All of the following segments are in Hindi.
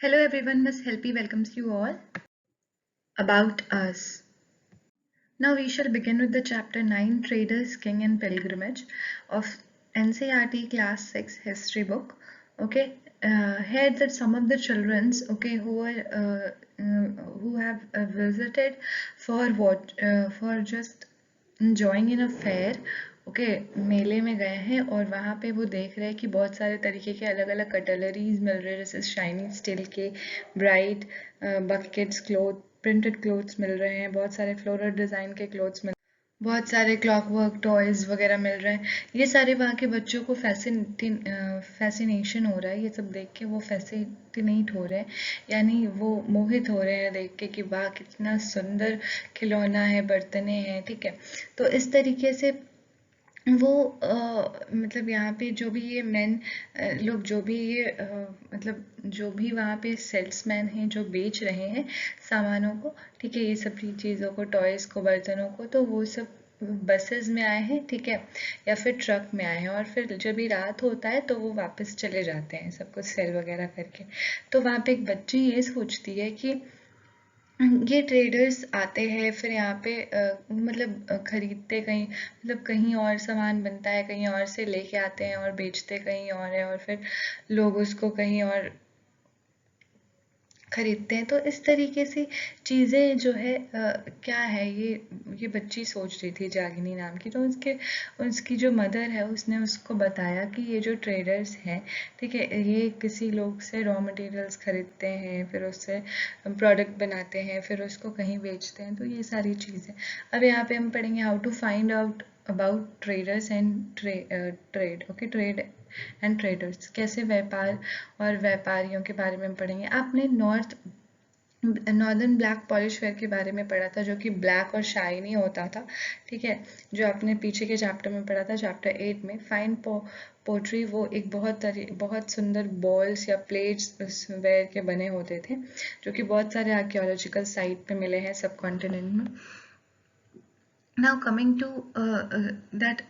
Hello everyone, Miss Helpy welcomes you all. About us. Now we shall begin with the chapter 9 Traders, King and Pilgrimage of NCERT Class 6 History book. Okay, here that some of the childrens, okay, who have visited for what for just enjoying in a fair, okay मेले में गए हैं और वहाँ पे वो देख रहे हैं कि बहुत सारे तरीके के अलग अलग कटलरीज मिल रहे हैं जैसे शाइनी स्टील के bright buckets cloth printed clothes मिल रहे हैं, बहुत सारे फ्लोरल डिज़ाइन के क्लोथ्स मिल बहुत सारे क्लॉक वर्क टॉयज वगैरह मिल रहे हैं। ये सारे वहाँ के बच्चों को फैसिनेशन हो रहा है, ये सब देख के वो फैसिनेट हो रहे हैं, यानी वो मोहित हो रहे हैं देख के कि वाह कितना सुंदर खिलौना है, बर्तने हैं। ठीक है, तो इस तरीके से वो मतलब यहाँ पे जो भी ये मेन लोग जो भी ये मतलब जो भी वहाँ पे सेल्समैन हैं जो बेच रहे हैं सामानों को, ठीक है, ये सभी चीज़ों को, टॉयज़ को, बर्तनों को, तो वो सब बसेस में आए हैं, ठीक है, या फिर ट्रक में आए हैं और फिर जब भी रात होता है तो वो वापस चले जाते हैं सब कुछ सेल वगैरह करके। तो वहाँ पे एक बच्ची ये सोचती है कि ये ट्रेडर्स आते हैं फिर यहाँ पे मतलब खरीदते कहीं, मतलब कहीं और सामान बनता है, कहीं और से लेके आते हैं और बेचते कहीं और है, और फिर लोग उसको कहीं और खरीदते हैं। तो इस तरीके से चीज़ें जो है क्या है ये बच्ची सोच रही थी, जागिनी नाम की। तो उसकी जो मदर है उसने उसको बताया कि ये जो ट्रेडर्स हैं, ठीक है, ये किसी लोग से रॉ मटेरियल्स खरीदते हैं, फिर उससे प्रोडक्ट बनाते हैं, फिर उसको कहीं बेचते हैं। तो ये सारी चीज़ें अब यहाँ पे हम पढ़ेंगे how to find out about traders and trade. Okay, trade and traders, कैसे व्यापार और व्यापारियों के बारे में पढ़ेंगे। आपने नॉर्दर्न ब्लैक पॉलिश वेयर के बारे में पढ़ा था जो कि ब्लैक और शाइनी होता था, ठीक है, जो आपने पीछे के चैप्टर में पढ़ा था, चैप्टर 8 में। फाइन पोट्री वो एक बहुत सुंदर बॉल्स या प्लेट्स वेयर के बने होते थे जो कि बहुत सारे आर्कियोलॉजिकल साइट पे मिले हैं सब कॉन्टिनेंट में। Now coming to that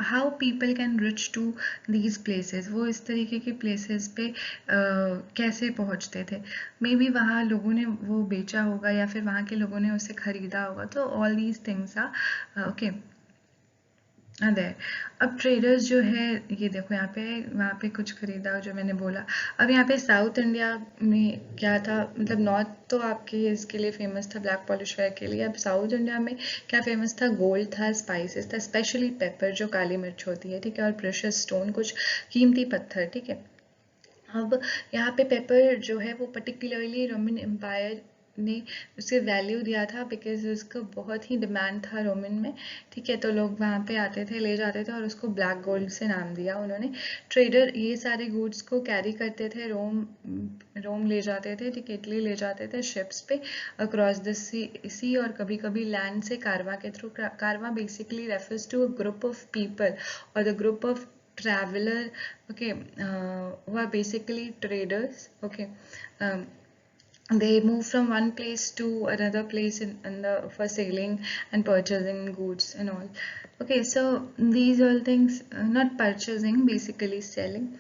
how people can reach to these places, वो इस तरीके के places पे कैसे पहुँचते थे। मे बी वहाँ लोगों ने वो बेचा होगा या फिर वहाँ के लोगों ने उसे खरीदा होगा। तो all these things are okay अदे। अब ट्रेडर्स जो है ये देखो यहाँ पे, वहाँ पे कुछ खरीदा जो मैंने बोला। अब यहाँ पे साउथ इंडिया में क्या था, मतलब नॉर्थ तो आपके इसके लिए फेमस था ब्लैक पॉलिश वेयर के लिए, अब साउथ इंडिया में क्या फेमस था, गोल्ड था, स्पाइसेस था, स्पेशली पेपर जो काली मिर्च होती है, ठीक है, और प्रेशियस स्टोन कुछ कीमती पत्थर, ठीक है। अब यहाँ पे पेपर जो है वो पर्टिकुलरली रोमन एम्पायर ने उसे वैल्यू दिया था बिकॉज उसका बहुत ही डिमांड था रोमन में, ठीक है, तो लोग वहाँ पे आते थे, ले जाते थे और उसको ब्लैक गोल्ड से नाम दिया उन्होंने। ट्रेडर ये सारे गुड्स को कैरी करते थे, रोम ले जाते थे, ठीक है, इटली ले जाते थे शिप्स पे अक्रॉस द सी और कभी कभी लैंड से कारवा के थ्रू। कारवा basically refers to a group of people और the group of traveler, okay, who are basically traders, okay. um, they move from one place to another place for selling and purchasing goods and all. Okay, so these all things, not purchasing, basically selling.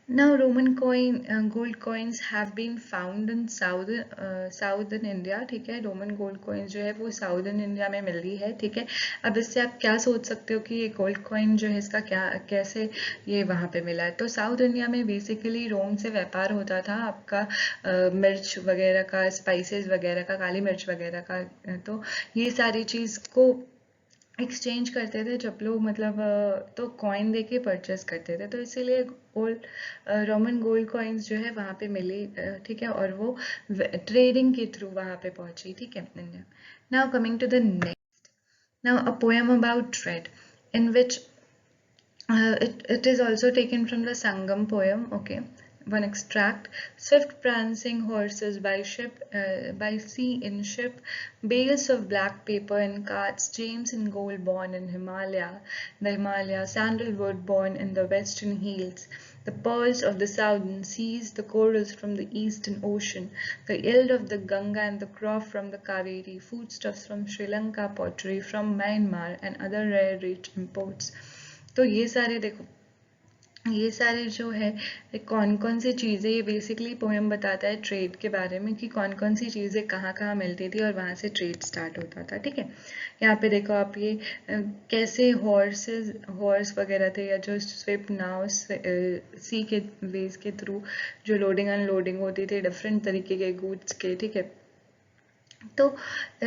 Now, gold coins have been found in southern India, ठीक है, रोमन गोल्ड coins जो है वो साउदर्न इंडिया में मिल रही है, ठीक है। अब इससे आप क्या सोच सकते हो कि ये गोल्ड कॉइन जो है इसका क्या कैसे ये वहाँ पे मिला है। तो साउथ इंडिया में बेसिकली रोम से व्यापार होता था आपका मिर्च वगैरह का, स्पाइसेस वगैरह का, काली मिर्च वगैरह का। तो ये सारी चीज़ को एक्सचेंज करते थे जब लोग, मतलब तो कॉइन दे के परचेस करते थे, तो इसीलिए गोल्ड रोमन गोल्ड कॉइन्स जो है वहाँ पे मिली, ठीक है, और वो ट्रेडिंग के थ्रू वहाँ पे पहुँची, ठीक है। Now coming to the next, now a poem about trade in which it is also taken from the Sangam poem, okay. One extract: swift prancing horses by ship, by sea in ship, bales of black paper in carts, James in gold born in the Himalaya, sandalwood born in the western hills, the pearls of the southern seas, the corals from the eastern ocean, the yield of the Ganga and the crop from the Kaveri, foodstuffs from Sri Lanka, pottery from Myanmar, and other rare rich imports। तो ये सारे देखो ये सारे जो है कौन कौन सी चीज़ें, ये बेसिकली पोएम बताता है ट्रेड के बारे में कि कौन कौन सी चीज़ें कहाँ कहाँ मिलती थी और वहाँ से ट्रेड स्टार्ट होता था। ठीक है, यहाँ पे देखो आप ये कैसे हॉर्स वगैरह थे, या जो स्विप नाव सी के वेज के थ्रू जो लोडिंग अनलोडिंग होती थी डिफरेंट तरीके के गुड्स के। ठीक है, तो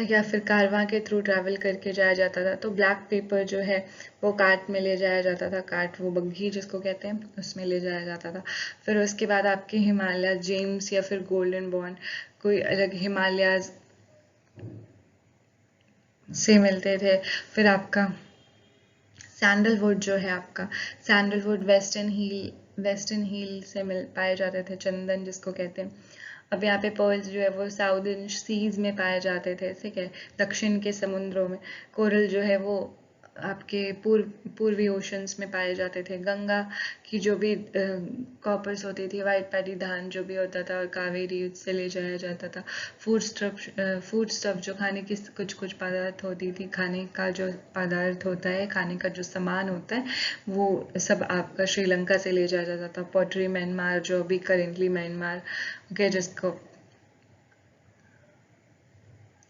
या फिर कारवां के थ्रू ट्रैवल करके जाया जाता था। तो ब्लैक पेपर जो है वो कार्ट में ले जाया जाता था, कार्ट वो बग्घी जिसको कहते हैं, उसमें ले जाया जाता था। फिर उसके बाद आपके हिमालय जेम्स या फिर गोल्डन बॉन्ड कोई अलग हिमालयाज से मिलते थे। फिर आपका सैंडलवुड जो है, आपका सैंडलवुड वेस्टर्न हील से मिल पाए जाते थे, चंदन जिसको कहते हैं। अब यहाँ पे पर्ल्स जो है वो साउदर्न सीज में पाए जाते थे। ठीक है, दक्षिण के समुद्रों में। कोरल जो है वो आपके पूर्वी ओशंस में पाए जाते थे। गंगा की जो भी कॉपर्स होती थी, वाइट पैडी धान जो भी होता था, और कावेरी उससे ले जाया जाता था। फूड स्टफ जो खाने की कुछ कुछ पदार्थ होती थी, खाने का जो पदार्थ होता है, खाने का जो सामान होता है, वो सब आपका श्रीलंका से ले जाया जाता था। पॉटरी म्यांमार जो अभी करेंटली म्यांमार के जिसको,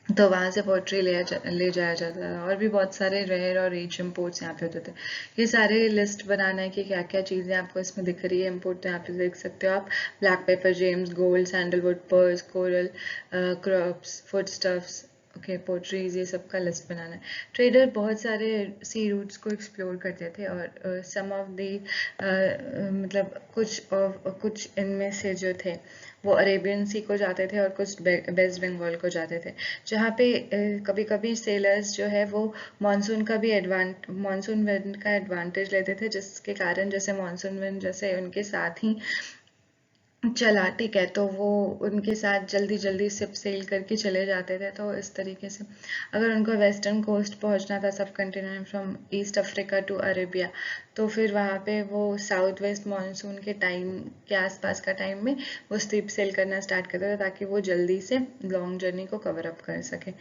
तो वहाँ से पोट्री ले जाया जाता था। और भी बहुत सारे रेयर और रिच इम्पोर्ट्स यहाँ पे होते थे। ये सारे लिस्ट बनाना है कि क्या क्या चीज़ें आपको इसमें दिख रही है इम्पोर्ट, तो यहाँ पे देख सकते हो आप। Black pepper, James, gold, sandalwood, pearls, coral, crops, food stuffs, okay, potteries, ये सब का लिस्ट बनाना है। ट्रेडर बहुत सारे सी रूट्स को एक्सप्लोर करते थे, और सम ऑफ दी मतलब कुछ इनमें से जो थे वो अरेबियन सी को जाते थे और कुछ वेस्ट बंगाल को जाते थे। जहाँ पे कभी कभी सेलर्स जो है वो मानसून विंड का एडवांटेज लेते थे, जिसके कारण जैसे मानसून विंड जैसे उनके साथ ही चला, ठीक है, तो वो उनके साथ जल्दी जल्दी सिप सेल करके चले जाते थे। तो इस तरीके से अगर उनको वेस्टर्न कोस्ट पहुंचना था, subcontinent from east Africa to Arabia, तो फिर वहाँ पे वो साउथ वेस्ट मानसून के टाइम के आसपास का टाइम में वो सिप सेल करना स्टार्ट करते थे, ताकि वो जल्दी से लॉन्ग जर्नी को कवर अप कर सके।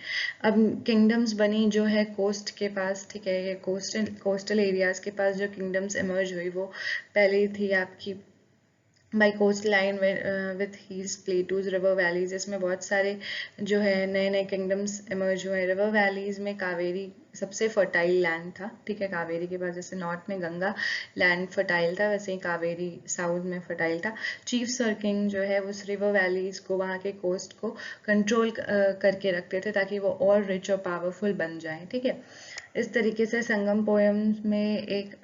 अब किंगडम्स बनी जो है कोस्ट के पास, ठीक है, ये कोस्टल एरियाज के पास जो किंगडम्स इमर्ज हुई, वो पहले थी आपकी by coast line with heels, plateaus, river valleys. इसमें बहुत सारे जो है नए नए किंगडम्स इमर्ज हुए। रिवर वैलीज में कावेरी सबसे फर्टाइल लैंड था। ठीक है, कावेरी के पास जैसे नॉर्थ में गंगा लैंड फर्टाइल था, वैसे ही कावेरी साउथ में फर्टाइल था। चीफ्स और किंग जो है उस रिवर वैलीज को, वहाँ के कोस्ट को कंट्रोल करके रखते थे, ताकि वो और रिच और पावरफुल बन जाए। ठीक है, इस तरीके से संगम पोयम में एक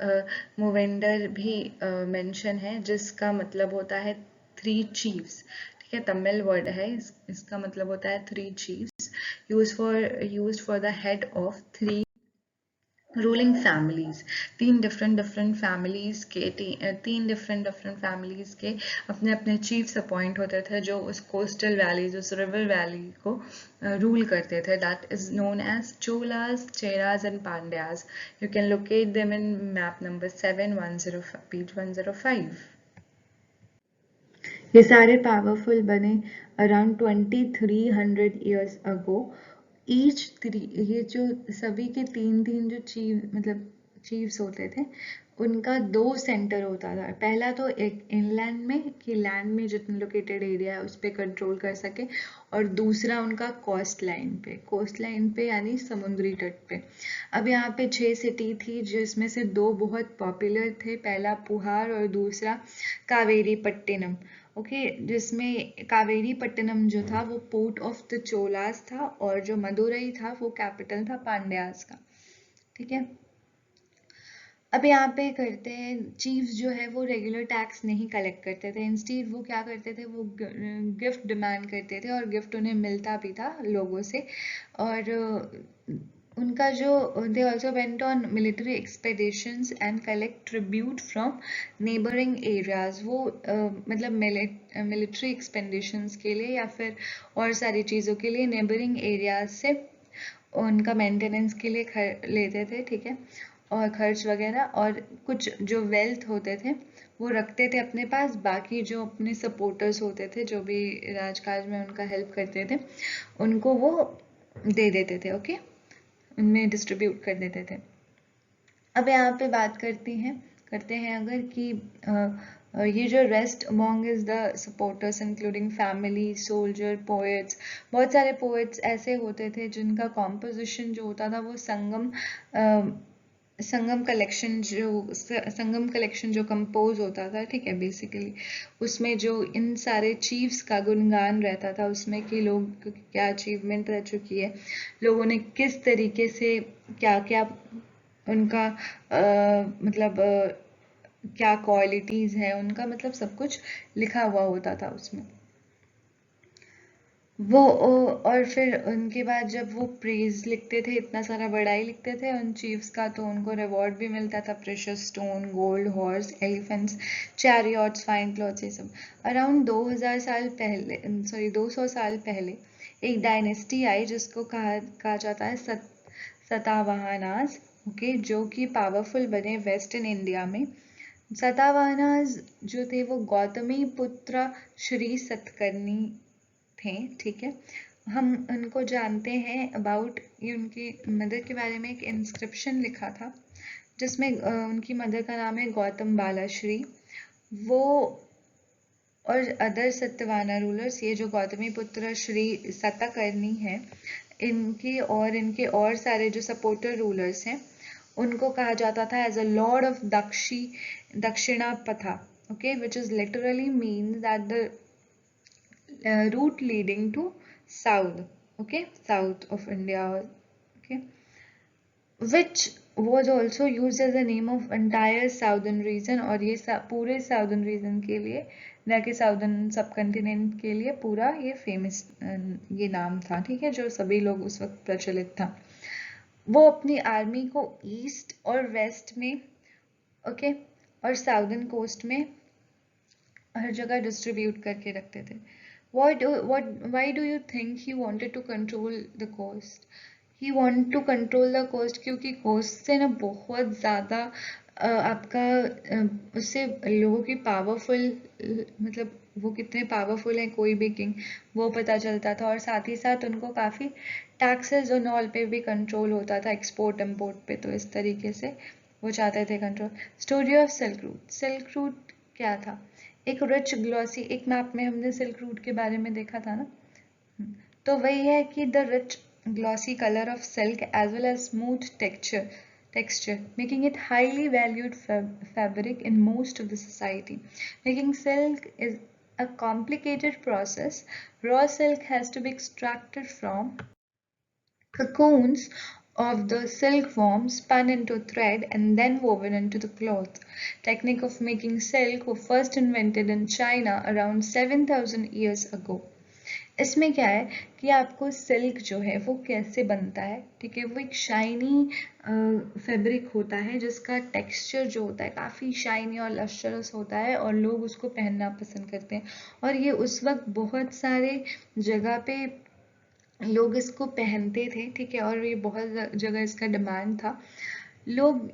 मूवेंडर भी मेंशन है, जिसका मतलब होता है थ्री चीफ्स। ठीक है, तमिल वर्ड है, इसका मतलब होता है three chiefs, used for the head of three ruling families. तीन डिफरेंट डिफरेंट फैमिलीज के अपने अपने चीफ्स अपॉइंट होते थे, जो उस कोस्टल वैलीज, उस रिवर वैली को रूल करते थे। That is known as Cholas, Cheras and Pandyas. You can locate them in map number 710 page 105। ये सारे पावरफुल बने अराउंड 2300 ईयर्स अगो। ये जो सभी के तीन तीन जो चीफ्स होते थे, उनका दो सेंटर होता था। पहला तो एक इनलैंड में, कि लैंड में जितने लोकेटेड एरिया है उस पर कंट्रोल कर सके, और दूसरा उनका कोस्ट लाइन पे यानी समुद्री तट पे। अब यहाँ पे 6 सिटी थी, जिसमें से दो बहुत पॉपुलर थे, पहला पुहार और दूसरा कावेरी पट्टिनम। ओके, जिसमें कावेरी पट्टनम जो था वो पोर्ट ऑफ द चोलास था, और जो मदुरई था वो कैपिटल था पांड्यास का। ठीक है, अब यहाँ पे करते हैं, चीफ्स जो है वो रेगुलर टैक्स नहीं कलेक्ट करते थे। इंस्टीड वो क्या करते थे, वो गिफ्ट डिमांड करते थे, और गिफ्ट उन्हें मिलता भी था लोगों से। और उनका जो they also went on military expeditions and collect tribute from neighbouring areas. वो मतलब मिलिट्री एक्सपेडिशंस के लिए या फिर और सारी चीज़ों के लिए नेबरिंग एरियाज से उनका मेंटेनेंस के लिए लेते थे। ठीक है, और खर्च वगैरह, और कुछ जो वेल्थ होते थे वो रखते थे अपने पास। बाकी जो अपने सपोर्टर्स होते थे, जो भी राजकाज में उनका हेल्प करते थे, उनको वो दे देते थे। ओके, उनमें डिस्ट्रीब्यूट कर देते थे। अब यहाँ पे बात करती हैं करते हैं अगर कि ये जो rest among is the supporters including family, soldier, poets, बहुत सारे पोएट्स ऐसे होते थे जिनका कॉम्पोजिशन जो होता था वो संगम कलेक्शन जो कंपोज होता था, ठीक है, बेसिकली उसमें जो इन सारे चीफ्स का गुणगान रहता था उसमें कि लोग क्या अचीवमेंट रह चुकी है, लोगों ने किस तरीके से क्या क्या उनका मतलब क्या क्वालिटीज़ है उनका, मतलब सब कुछ लिखा हुआ होता था उसमें। और फिर उनके बाद जब वो प्रेज लिखते थे, इतना सारा बड़ाई लिखते थे उन चीफ्स का, तो उनको रिवॉर्ड भी मिलता था, precious stone, gold, horse, elephants, chariots, fine clothes, ये सब। अराउंड 200 साल पहले एक डायनेस्टी आई जिसको कहा जाता है सतावाहनास, ओके, जो कि पावरफुल बने वेस्टर्न इंडिया में। सतावाहनास जो थे वो गौतमी पुत्र श्री सतकर्णी थे, ठीक है। हम उनको जानते हैं अबाउट, ये उनकी मदर के बारे में एक इंस्क्रिप्शन लिखा था जिसमें उनकी मदर का नाम है गौतम बालाश्री। वो और अदर सत्यवाना रूलर्स, ये जो गौतमी पुत्र श्री सतकर्णी है, इनके और सारे जो सपोर्टर रूलर्स हैं उनको कहा जाता था as a lord of Dakshinapatha, okay, which is literally means that the route leading to south, okay, south of India, okay, which was also used as a name of entire southern region, और ये पूरे southern region के लिए, ना कि southern subcontinent के लिए, पूरा ये famous ये नाम था, ठीक है, जो सभी लोग उस वक्त प्रचलित था। वो अपनी आर्मी को ईस्ट और वेस्ट में, ओके, और साउदर्न कोस्ट में हर जगह डिस्ट्रीब्यूट करके रखते थे। Why do you think he wanted to control the coast? He wanted to control the coast क्योंकि coast से ना बहुत ज़्यादा आपका उससे लोगों की पावरफुल, मतलब वो कितने पावरफुल हैं कोई भी किंग, वो पता चलता था। और साथ ही साथ उनको काफ़ी टैक्सेस और ऑल पे भी कंट्रोल होता था, एक्सपोर्ट इम्पोर्ट पे, तो इस तरीके से वो चाहते थे control. Story of silk route क्या था? एक रिच ग्लॉसी, एक मैप में हमने सिल्क रूट के बारे में देखा था ना, तो वही है कि the rich glossy colour of silk as well as smooth texture making it highly valued fabric in most of the society. Making silk is a complicated process. Raw silk has to be extracted from cocoons of the silkworm, spun into thread and then woven into the cloth. Technique of making silk was first invented in China around 7,000 years ago. इसमें क्या है कि आपको सिल्क जो है वो कैसे बनता है, ठीक है, वो एक शाइनी फैब्रिक होता है जिसका टेक्सचर जो होता है काफ़ी शाइनी और लश्चरस होता है, और लोग उसको पहनना पसंद करते हैं। और ये उस वक्त बहुत सारे जगह पे लोग इसको पहनते थे, ठीक है, और ये बहुत जगह इसका डिमांड था। लोग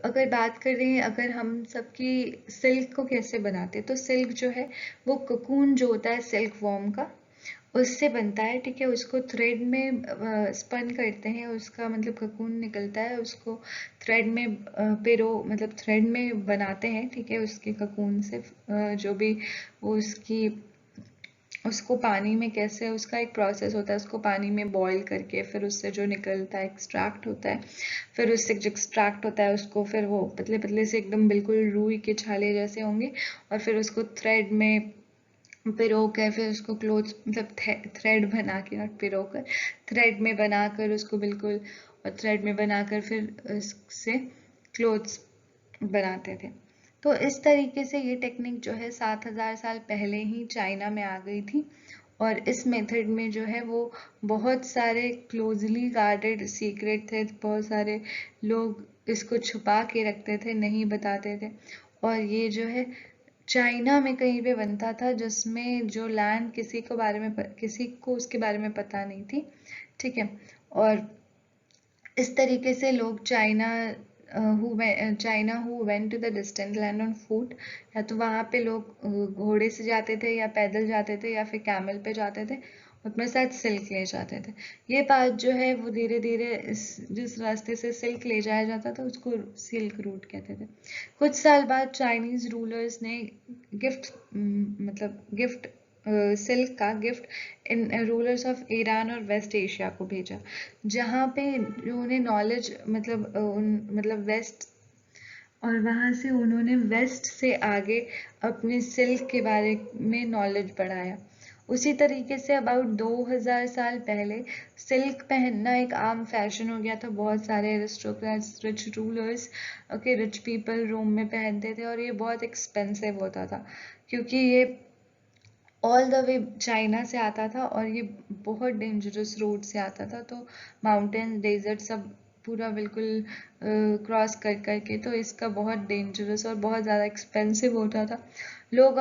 अगर बात करें, अगर हम सबकी सिल्क को कैसे बनाते, तो सिल्क जो है वो कोकून जो होता है सिल्क वॉर्म का, उससे बनता है, ठीक है। उसको थ्रेड में स्पन करते हैं, उसका मतलब कोकून निकलता है, उसको थ्रेड में मतलब थ्रेड में बनाते हैं, ठीक है, उसके कोकून से जो भी वो उसको पानी में कैसे, उसका एक प्रोसेस होता है, उसको पानी में बॉईल करके फिर उससे जो निकलता है एक्सट्रैक्ट होता है, फिर उससे जो एक्सट्रैक्ट होता है उसको फिर वो पतले पतले से एकदम बिल्कुल रुई के छाले जैसे होंगे, और फिर उसको थ्रेड में पिरो कर फिर उसको क्लोथ मतलब थ्रेड बना के, नॉट पिरो कर, थ्रेड में बनाकर उसको बिल्कुल, और थ्रेड में बनाकर फिर उससे क्लोथ्स बनाते थे। तो इस तरीके से ये टेक्निक जो है 7,000 साल पहले ही चाइना में आ गई थी, और इस मेथड में जो है वो बहुत सारे क्लोजली गार्डेड सीक्रेट थे, बहुत सारे लोग इसको छुपा के रखते थे, नहीं बताते थे। और ये जो है चाइना में कहीं पे बनता था जिसमें जो लैंड किसी को उसके बारे में पता नहीं थी, ठीक है। और इस तरीके से लोग China who went to the distant land on foot, या तो वहाँ पे लोग घोड़े से जाते थे या पैदल जाते थे या फिर कैमल पे जाते थे, अपने साथ सिल्क ले जाते थे। ये बात जो है वो धीरे धीरे जिस रास्ते से सिल्क ले जाया जाता था उसको सिल्क रूट कहते थे। कुछ साल बाद चाइनीज रूलर्स ने गिफ्ट मतलब गिफ्ट सिल्क का gift in rulers of Iran और वेस्ट एशिया को भेजा, जहाँ पे उन्हें नॉलेज मतलब वेस्ट, और वहाँ से उन्होंने वेस्ट से आगे अपने सिल्क के बारे में नॉलेज बढ़ाया। उसी तरीके से अबाउट 2000 साल पहले सिल्क पहनना एक आम फैशन हो गया था। बहुत सारे aristocrats, rich rulers, okay, rich people Rome में पहनते थे, और ये बहुत एक्सपेंसिव होता था क्योंकि ये ऑल द वे चाइना से आता था और ये बहुत डेंजरस रोड से आता था, तो माउंटेन डेजर्ट सब पूरा बिल्कुल क्रॉस कर करके, तो इसका बहुत डेंजरस और बहुत ज़्यादा एक्सपेंसिव होता था। लोग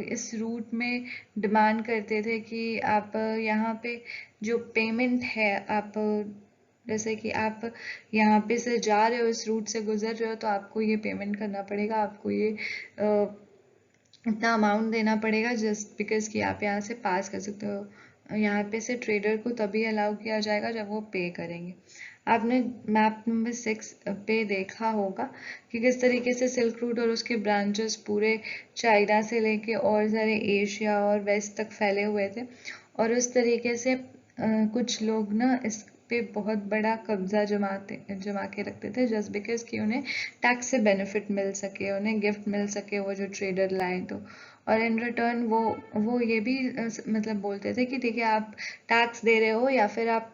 इस रूट में डिमांड करते थे कि आप यहाँ पे जो पेमेंट है, आप जैसे कि आप यहाँ पे से जा रहे हो, इस रूट से गुजर रहे हो, तो आपको ये पेमेंट करना पड़ेगा, आपको ये इतना अमाउंट देना पड़ेगा जस्ट बिकॉज कि आप यहाँ से पास कर सकते हो। यहाँ पे से ट्रेडर को तभी अलाउ किया जाएगा जब वो पे करेंगे। आपने मैप नंबर 6 पे देखा होगा कि किस तरीके से सिल्क रूट और उसके ब्रांचेस पूरे चाइना से लेके और सारे एशिया और वेस्ट तक फैले हुए थे, और उस तरीके से कुछ लोग ना इस पे बहुत बड़ा कब्जा जमा के रखते थे जस्ट बिकॉज कि उन्हें टैक्स से बेनिफिट मिल सके, उन्हें गिफ्ट मिल सके वो जो ट्रेडर लाए तो। और इन रिटर्न वो ये भी मतलब बोलते थे कि ठीक है, आप टैक्स दे रहे हो या फिर आप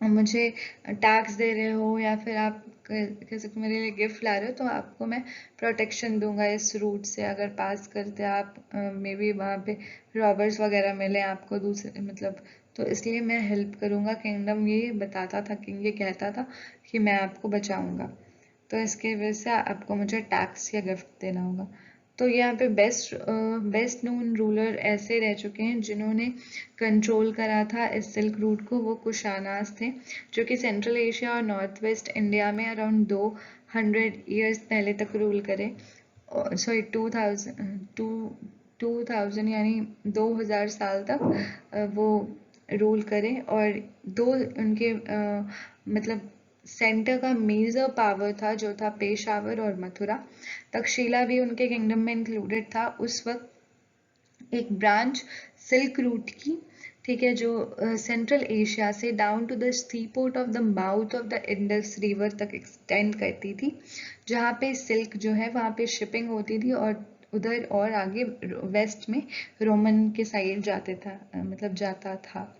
मुझे टैक्स दे रहे हो या फिर आप कह सकते मेरे लिए गिफ्ट ला रहे हो, तो आपको मैं प्रोटेक्शन दूंगा इस रूट से। अगर पास करते आप मे बी वहाँ पे रॉबर्स वगैरह मिले आपको दूसरे मतलब, तो इसलिए मैं हेल्प करूंगा। किंगडम ये बताता था, किंग ये कहता था कि मैं आपको बचाऊंगा, तो इसके वजह से आपको मुझे टैक्स या गिफ्ट देना होगा। तो यहाँ पे बेस्ट नोन रूलर ऐसे रह चुके हैं जिन्होंने कंट्रोल करा था इस सिल्क रूट को, वो कुशानास थे, जो कि सेंट्रल एशिया और नॉर्थ वेस्ट इंडिया में अराउंड 200 ईयर्स पहले तक रूल करे। सॉरी 2000 यानी 2000 साल तक वो रूल करें। और दो उनके मतलब सेंटर का मेजर पावर था जो था पेशावर और मथुरा। तक्षशिला भी उनके किंगडम में इंक्लूडेड था उस वक्त। एक ब्रांच सिल्क रूट की, ठीक है, जो सेंट्रल एशिया से down to the sea port of the mouth of the Indus river तक एक्सटेंड करती थी, जहाँ पे सिल्क जो है वहाँ पे शिपिंग होती थी, और उधर और आगे वेस्ट में रोमन के साइड जाता था।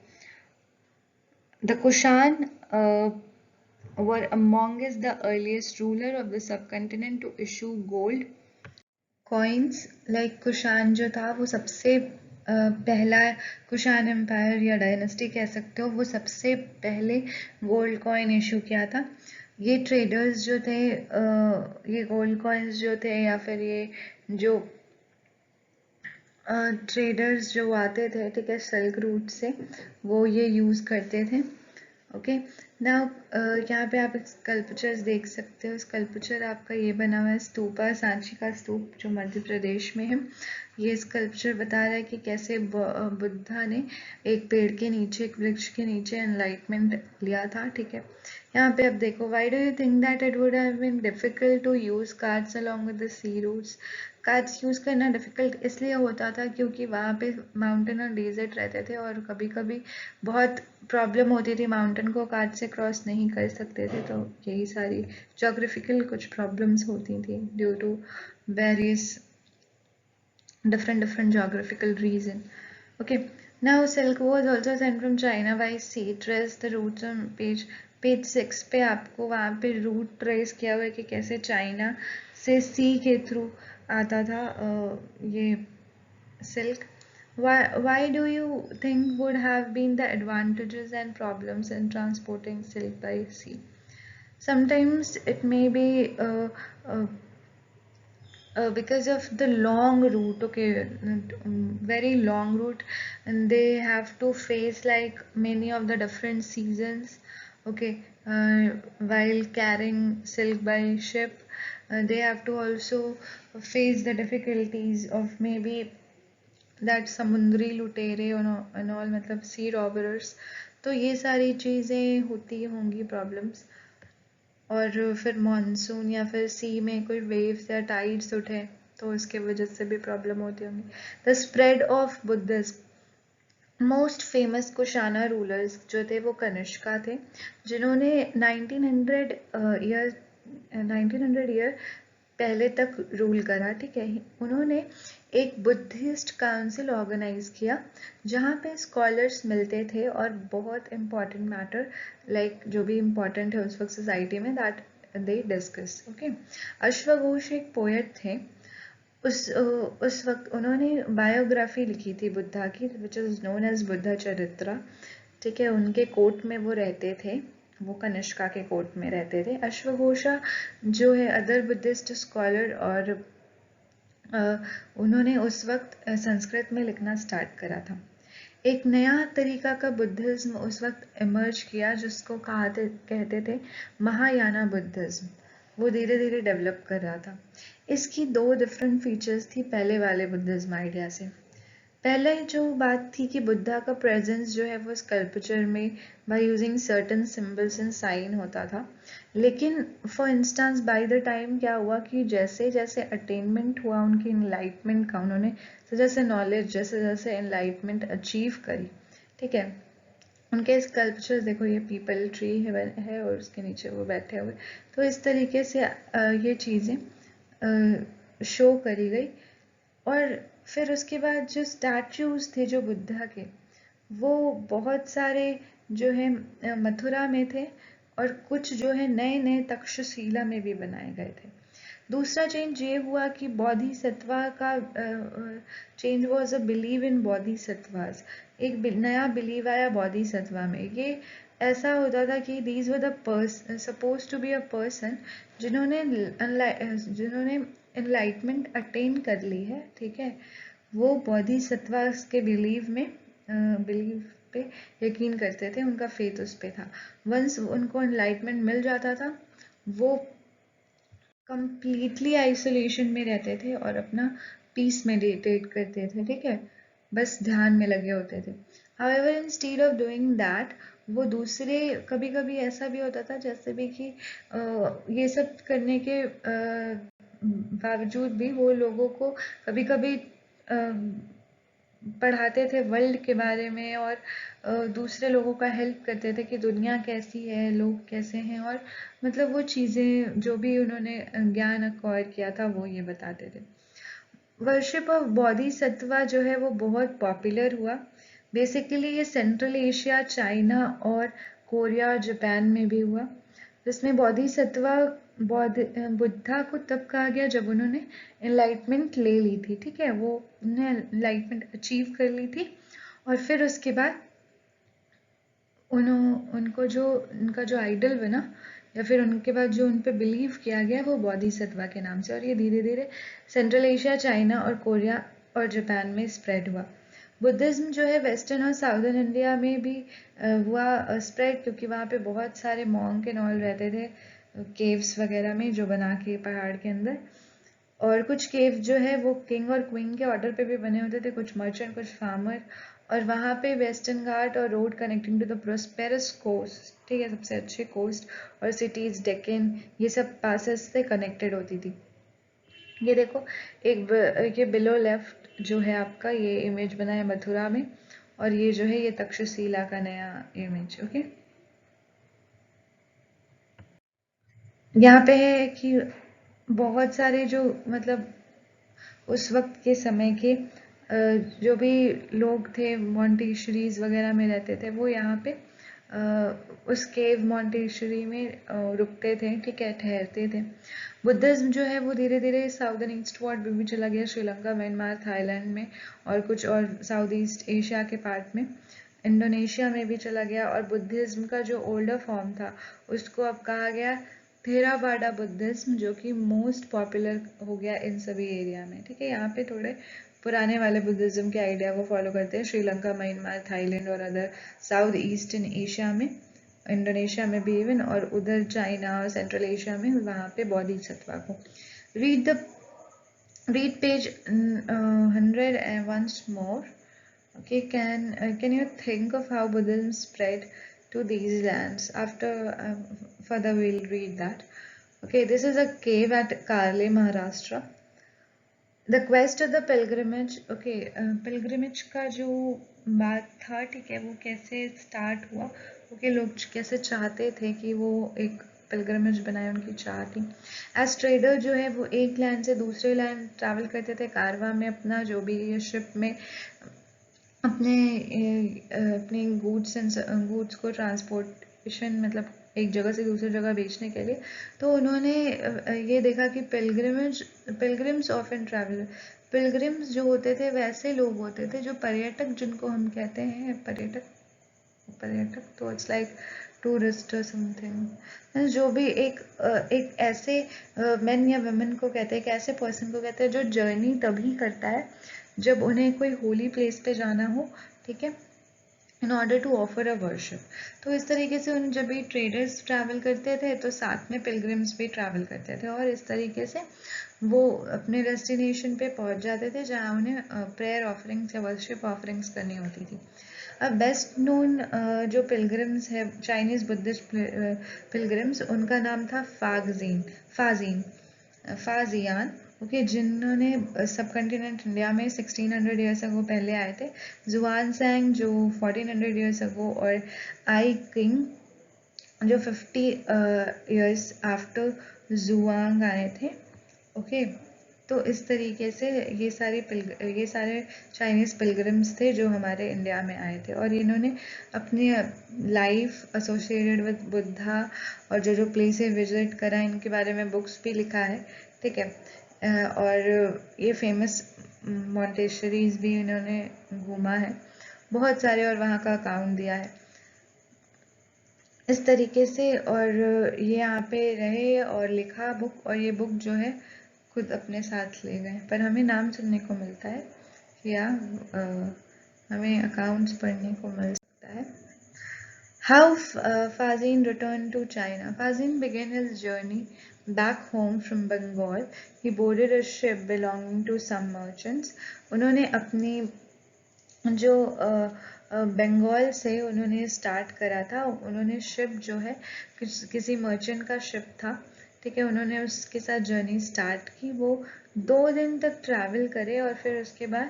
The Kushan were amongst the earliest ruler of the subcontinent to issue gold coins. Like Kushan जो था वो सबसे पहला, कुशान एम्पायर या डायनेस्टी कह सकते हो, वो सबसे पहले गोल्ड कॉइन इशू किया था। ये ट्रेडर्स जो थे, ये गोल्ड कॉइन्स जो थे या फिर ये जो ट्रेडर्स जो आते थे, ठीक है, सिल्क रूट से, वो ये यूज़ करते थे। ओके, नाउ यहाँ पे आप स्कल्पचर्स देख सकते हो। स्कल्पचर आपका ये बना हुआ है स्तूपा, सांची का स्तूप जो मध्य प्रदेश में है। ये स्कल्पचर बता रहा है कि कैसे बुद्धा ने एक पेड़ के नीचे, एक वृक्ष के नीचे एनलाइटमेंट लिया था, ठीक है। यहाँ पे आप देखो, why do you think that it would have been difficult to use cards along with the sea routes. Cards use करना डिफ़िकल्ट इसलिए होता था क्योंकि वहाँ पे माउंटेन और डेजर्ट रहते थे, और कभी कभी बहुत प्रॉब्लम होती थी, माउंटेन को कार्ड से क्रॉस नहीं कर सकते थे, तो यही सारी जोग्राफिकल कुछ प्रॉब्लम्स होती थी due to various different geographical region. Okay, now silk was also sent from China by sea. Trace the routes on page 6 पे आपको वहाँ पे रूट ट्रेस किया हुआ है कि कैसे चाइना से सी के थ्रू आता था ये silk. Why do you think would have been the advantages and problems in transporting silk by sea? Sometimes it may be uh, because of the long route, okay, very long route, and they have to face like many of the different seasons, okay, while carrying silk by ship. They have to also face the difficulties of maybe that समुद्री लुटेरे एंड ऑल, मतलब सी रॉबरर्स। तो ये सारी चीज़ें होती होंगी प्रॉब्लम्स। और फिर मॉनसून या फिर सी में कोई वेव्स या टाइड्स उठे तो उसके वजह से भी प्रॉब्लम होती होंगी। The spread of Buddhism. Most famous Kushana rulers जो थे वो कनिष्का थे, जिन्होंने 1900 ईयर पहले तक रूल करा। ठीक है, उन्होंने एक बुद्धिस्ट काउंसिल ऑर्गेनाइज किया जहाँ पे स्कॉलर्स मिलते थे और बहुत इम्पॉर्टेंट मैटर लाइक जो भी इम्पॉर्टेंट है उस वक्त सोसाइटी में दैट दे डिस्कस। ओके, अश्वघोष एक पोएट थे। उस वक्त उन्होंने बायोग्राफी लिखी थी बुद्धा की, which is known as Buddha Charitra. ठीक है, उनके कोर्ट में वो रहते थे, वो कनिष्का के कोर्ट में रहते थे। अश्वघोषा जो है अदर बुद्धिस्ट स्कॉलर, और उन्होंने उस वक्त संस्कृत में लिखना स्टार्ट करा था। एक नया तरीका का बुद्धिज्म उस वक्त इमर्ज किया जिसको कहते थे महायाना बुद्धिज्म। वो धीरे धीरे डेवलप कर रहा था। इसकी दो डिफरेंट फीचर्स थी पहले वाले बुद्धिज्म आइडिया से। पहले जो बात थी कि बुद्धा का प्रेजेंस जो है वो स्कल्पचर में by using certain symbols and sign होता था। लेकिन for instance by the time क्या हुआ कि जैसे जैसे अटेनमेंट हुआ उनकी इनलाइटमेंट का, उन्होंने जैसे नॉलेज जैसे जैसे इनलाइटमेंट अचीव करी, ठीक है, उनके स्कल्पचर्स देखो, ये पीपल ट्री है और उसके नीचे वो बैठे हुए, तो इस तरीके से ये चीज़ें शो करी गई। और फिर उसके बाद जो स्टैचूज थे जो बुद्धा के, वो बहुत सारे जो है मथुरा में थे और कुछ जो है नए नए तक्षशिला में भी बनाए गए थे। दूसरा चेंज ये हुआ कि बोधिसत्वा का change was a believe in Bodhisattvas. एक नया बिलीव आया बोधिसत्वा में। ये ऐसा होता था कि these were the suppose to be a person जिन्होंने एनलाइटमेंट अटेन कर ली है, ठीक है, वो बोधिसत्वा के बिलीव पे यकीन करते थे, उनका फेथ उस पे था। वंस उनको एनलाइटमेंट मिल जाता था, वो कंप्लीटली आइसोलेशन में रहते थे और अपना पीस मेडिटेट करते थे, ठीक है, बस ध्यान में लगे होते थे। However instead of doing that, वो दूसरे कभी कभी ऐसा भी होता था जैसे भी कि ये सब करने के बावजूद भी वो लोगों को कभी कभी पढ़ाते थे वर्ल्ड के बारे में और दूसरे लोगों का हेल्प करते थे कि दुनिया कैसी है, लोग कैसे हैं, और मतलब वो चीज़ें जो भी उन्होंने ज्ञान अक्वायर किया था वो ये बताते थे। वर्शिप ऑफ बोधिसत्वा जो है वो बहुत पॉपुलर हुआ। बेसिकली ये सेंट्रल एशिया, चाइना और कोरिया, जापान में भी हुआ, जिसमें बोधिसत्वा बुद्धा को तब कहा गया जब उन्होंने एनलाइटमेंट ले ली थी, ठीक है, वो उन्होंने एनलाइटमेंट अचीव कर ली थी। और फिर उसके बाद उनका जो आइडल बना या फिर उनके बाद जो उन पे बिलीव किया गया वो बोधिसत्वा के नाम से, और ये धीरे धीरे सेंट्रल एशिया, चाइना और कोरिया और जापान में स्प्रेड हुआ। बुद्धिज्म जो है वेस्टर्न और साउदर्न इंडिया में भी हुआ स्प्रेड, क्योंकि वहाँ पे बहुत सारे मॉन्क एंड ऑल रहते थे केव्स वगैरह में जो बना के पहाड़ के अंदर। और कुछ केव जो है वो किंग और क्वीन के ऑर्डर पे भी बने होते थे, कुछ मर्चेंट, कुछ फार्मर। और वहाँ पे वेस्टर्न घाट और road connecting to the prosperous coast, ठीक है, सबसे अच्छे कोस्ट, और सिटीज डेक्कन, ये सब पासेस से कनेक्टेड होती थी। ये देखो ये बिलो लेफ्ट जो है आपका ये इमेज बना है मथुरा में, और ये जो है ये तक्षशिला का नया इमेज। ओके, यहाँ पे है कि बहुत सारे जो मतलब उस वक्त के समय के जो भी लोग थे मॉन्टेशरीज वगैरह में रहते थे, वो यहाँ पे उस केव मॉन्टेशरी में रुकते थे, ठीक है, ठहरते थे। बुद्धिज्म जो है वो धीरे धीरे साउदर्न ईस्ट वार्ड में भी चला गया, श्रीलंका, म्यांमार, थाईलैंड में, और कुछ और साउथ ईस्ट एशिया के पार्ट में, इंडोनेशिया में भी चला गया। और बुद्धिज्म का जो ओल्डर फॉर्म था उसको अब कहा गया थेरावाडा बुद्धिज्म, जो कि मोस्ट पॉपुलर हो गया इन सभी एरिया में, ठीक है। यहाँ पे थोड़े पुराने वाले बुद्धिज्म के आइडिया को फॉलो करते हैं श्रीलंका, म्यांमार, थाईलैंड और अदर साउथ ईस्टर्न एशिया में, इंडोनेशिया में भी इवन, और उधर चाइना और सेंट्रल एशिया में वहाँ पे बोधिसत्वा को। Read the read page 100 and once more. Okay, can you think of how Buddhism spread to these lands? After further we'll read that. Okay, this is a cave at Karli, Maharashtra. The quest of the pilgrimage. Okay, pilgrimage का जो बात था, ठीक है, वो कैसे स्टार्ट हुआ. ओके, लोग कैसे चाहते थे कि वो एक पिलग्रिमेज बनाए, उनकी चाह थी. एज ट्रेडर जो है वो एक लैंड से दूसरे लैंड ट्रैवल करते थे कारवा में, अपना जो भी शिप में अपने अपने गुड्स को ट्रांसपोर्टेशन, मतलब एक जगह से दूसरी जगह बेचने के लिए. तो उन्होंने ये देखा कि पिलग्रिम्स ऑफन ट्रैवल. पिलग्रिम्स जो होते थे वैसे लोग होते थे जो पर्यटक, जिनको हम कहते हैं पर्यटक तो इट्स लाइक टूरिस्ट और समथिंग. जो भी एक ऐसे मेन या वुमेन को कहते हैं, एक ऐसे पर्सन को कहते हैं जो जर्नी तभी करता है जब उन्हें कोई होली प्लेस पे जाना हो, ठीक है, in order to offer a worship. तो इस तरीके से उन जब भी ट्रेडर्स ट्रैवल करते थे तो साथ में पिलग्रिम्स भी ट्रैवल करते थे, और इस तरीके से वो अपने डेस्टिनेशन पे पहुंच जाते थे जहाँ उन्हें प्रेयर ऑफरिंग्स या वर्शिप ऑफरिंग्स करनी होती थी. अब बेस्ट नोन जो पिलग्रिम्स है, चाइनीज बुद्धिस्ट पिलग्रिम्स, उनका नाम था फाजियान. ओके, जिन्होंने सब कॉन्टिनेंट इंडिया में 1600 ईयर्स अगो पहले आए थे. जुआन सैंग जो 1400 ईयर्स अगो, और आई किंग जो 50 ईयर्स आफ्टर जुआंग आए थे. ओके, तो इस तरीके से ये सारे चाइनीज पिलग्रिम्स थे जो हमारे इंडिया में आए थे, और इन्होंने अपनी लाइफ एसोसिएटेड विद बुद्धा और जो जो प्लेसेस विजिट करा, इनके बारे में बुक्स भी लिखा है, ठीक है. और ये फेमस मॉन्टेशरीज भी इन्होंने घूमा है बहुत सारे, और वहाँ का अकाउंट दिया है इस तरीके से. और ये यहाँ पे रहे और लिखा बुक, और ये बुक जो है खुद अपने साथ ले गए, पर हमें नाम सुनने को मिलता है या हमें अकाउंट्स पढ़ने को मिल सकता है. How Fazin returned to China. Fazin began his journey back home from Bengal. He boarded a ship belonging to some merchants. उन्होंने अपनी जो बंगाल से उन्होंने स्टार्ट करा था, उन्होंने शिप जो है किसी मर्चेंट का शिप था, ठीक है, उन्होंने उसके साथ जर्नी स्टार्ट की. वो 2 दिन तक ट्रैवल करे और फिर उसके बाद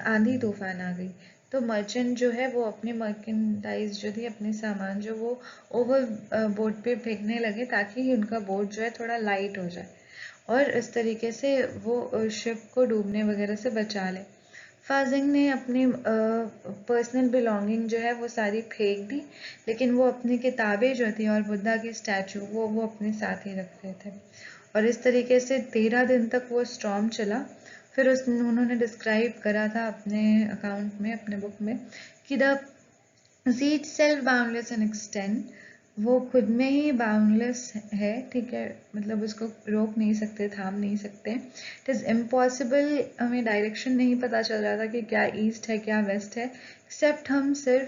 आंधी तूफान आ गई. तो मर्चेंट जो है वो अपने मर्केंडाइज जो थी, अपने सामान जो वो ओवर बोट पे फेंकने लगे ताकि उनका बोट जो है थोड़ा लाइट हो जाए, और इस तरीके से वो शिप को डूबने वगैरह से बचा ले. फाजिंग ने अपनी पर्सनल बिलोंगिंग जो है वो सारी फेंक दी, लेकिन वो अपनी किताबें जो थी और बुद्धा की स्टैचू वो अपने साथ ही रखते थे. और इस तरीके से 13 दिन तक वो स्टॉर्म चला. फिर उन्होंने डिस्क्राइब करा था अपने अकाउंट में, अपने बुक में, कि the seat self boundless and extend. वो खुद में ही बाउंडलेस है, ठीक है, मतलब उसको रोक नहीं सकते, थाम नहीं सकते. इट इज़ इम्पॉसिबल, हमें डायरेक्शन नहीं पता चल रहा था कि क्या ईस्ट है क्या वेस्ट है, एक्सेप्ट हम सिर्फ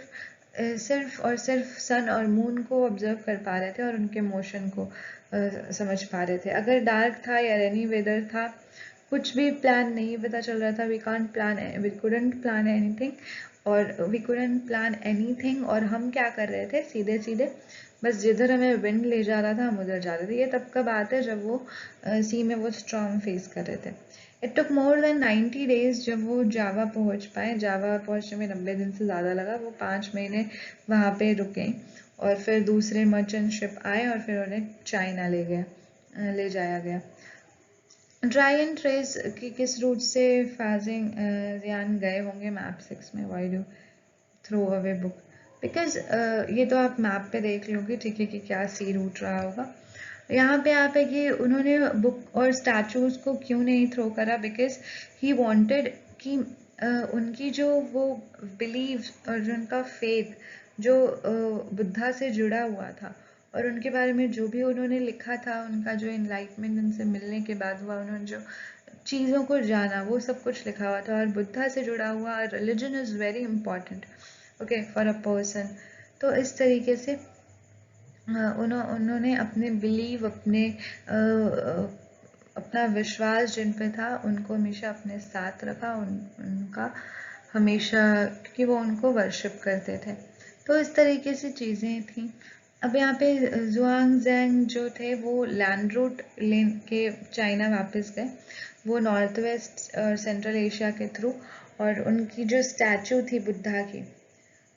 सन और मून को ऑब्जर्व कर पा रहे थे और उनके मोशन को समझ पा रहे थे. अगर डार्क था या रेनी वेदर था, कुछ भी प्लान नहीं पता चल रहा था. वी कुडंट प्लान एनीथिंग, और वी कुडंट प्लान एनीथिंग. और हम क्या कर रहे थे, सीधे सीधे बस जिधर हमें विंड ले जा रहा था हम उधर जा रहे थे. ये तब का बात है जब वो सी में वो स्टॉर्म फेस कर रहे थे. It took more than 90 days जब वो जावा पहुंच पाए. जावा पहुंचने में 90 दिन से ज़्यादा लगा. वो 5 महीने वहाँ पे रुके, और फिर दूसरे मर्चेंट शिप आए और फिर उन्हें चाइना ले जाया गया. ट्राई एंड ट्रेस कि किस रूट से फाजिंग जियान गए होंगे. मैप 6 में. Why do throw away book? Because ये तो आप मैप पे देख लोगे, ठीक है, कि क्या सी रूट रहा होगा. यहाँ पे आप है कि उन्होंने बुक और स्टैचूज को क्यों नहीं थ्रो करा, बिकॉज ही वांटेड कि उनकी जो वो बिलीव और जो उनका फेथ जो बुद्धा से जुड़ा हुआ था, और उनके बारे में जो भी उन्होंने लिखा था, उनका जो इनलाइटमेंट उनसे मिलने के बाद हुआ, उन्होंने जो चीज़ों को जाना, वो सब कुछ लिखा हुआ था. और बुद्धा से जुड़ा हुआ religion is very important, okay, for a person. तो इस तरीके से उन्होंने अपने बिलीव, अपने अपना विश्वास जिन पे था उनको हमेशा अपने साथ रखा, उनका हमेशा, क्योंकि वो उनको वर्शिप करते थे। तो इस तरीके से चीज़ें थी। अब यहाँ पे जुआंग जैंग जो थे वो लैंड रूट लेन के चाइना वापस गए, वो नॉर्थ वेस्ट और सेंट्रल एशिया के थ्रू। और उनकी जो स्टैचू थी बुद्धा की,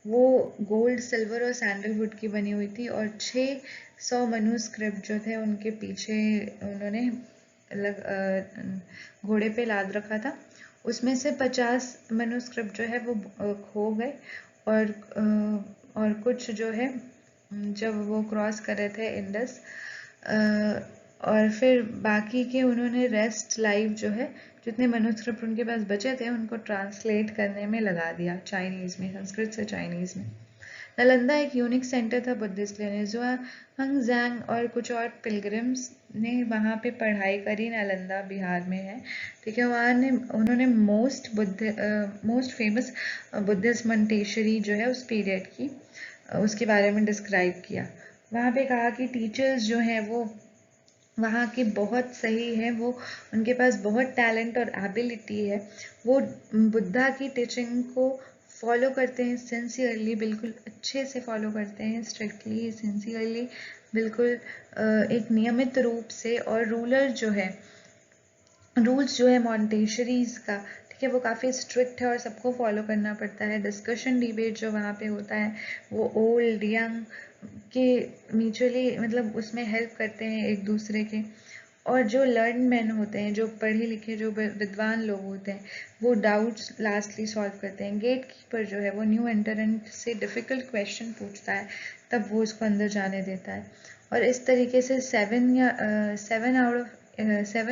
वो गोल्ड, सिल्वर और सैंडलवुड की बनी हुई थी। और 600 मनुस्क्रिप्ट जो थे उनके पीछे उन्होंने घोड़े पे लाद रखा था। उसमें से 50 मनुस्क्रिप्ट जो है वो खो गए। और कुछ जो है जब वो क्रॉस कर रहे थे इंडस, और फिर बाकी के उन्होंने रेस्ट लाइव जो है, जितने मनुस्क्रिप्ट उनके पास बचे थे उनको ट्रांसलेट करने में लगा दिया, चाइनीज़ में, संस्कृत से चाइनीज़ में। नालंदा एक यूनिक सेंटर था बुद्धिस्ट लेने, जुआंग जैंग और कुछ और पिलग्रिम्स ने वहाँ पे पढ़ाई करी। नालंदा बिहार में है, ठीक है। वहाँ ने उन्होंने मोस्ट फेमस बुद्धिस्ट मंटेशरी जो है उस पीरियड की, उसके बारे में डिस्क्राइब किया। वहाँ पे कहा कि टीचर्स जो हैं वो वहाँ के बहुत सही है, वो उनके पास बहुत टैलेंट और एबिलिटी है। वो बुद्धा की टीचिंग को फॉलो करते हैं सिंसियरली, बिल्कुल अच्छे से फॉलो करते हैं, स्ट्रिक्टली, सिंसियरली, बिल्कुल एक नियमित रूप से। और रूल्स जो है मॉन्टेशरीज का, ठीक है, वो काफ़ी स्ट्रिक्ट है और सबको फॉलो करना पड़ता है। डिस्कशन डिबेट जो वहाँ पे होता है वो ओल्ड यंग के म्यूचुअली, मतलब उसमें हेल्प करते हैं एक दूसरे के। और जो लर्न मैन होते हैं, जो पढ़े लिखे, जो विद्वान लोग होते हैं, वो डाउट्स लास्टली सॉल्व करते हैं। गेट कीपर जो है वो न्यू एंटरेंट से डिफ़िकल्ट क्वेश्चन पूछता है, तब वो उसको अंदर जाने देता है। और इस तरीके से 7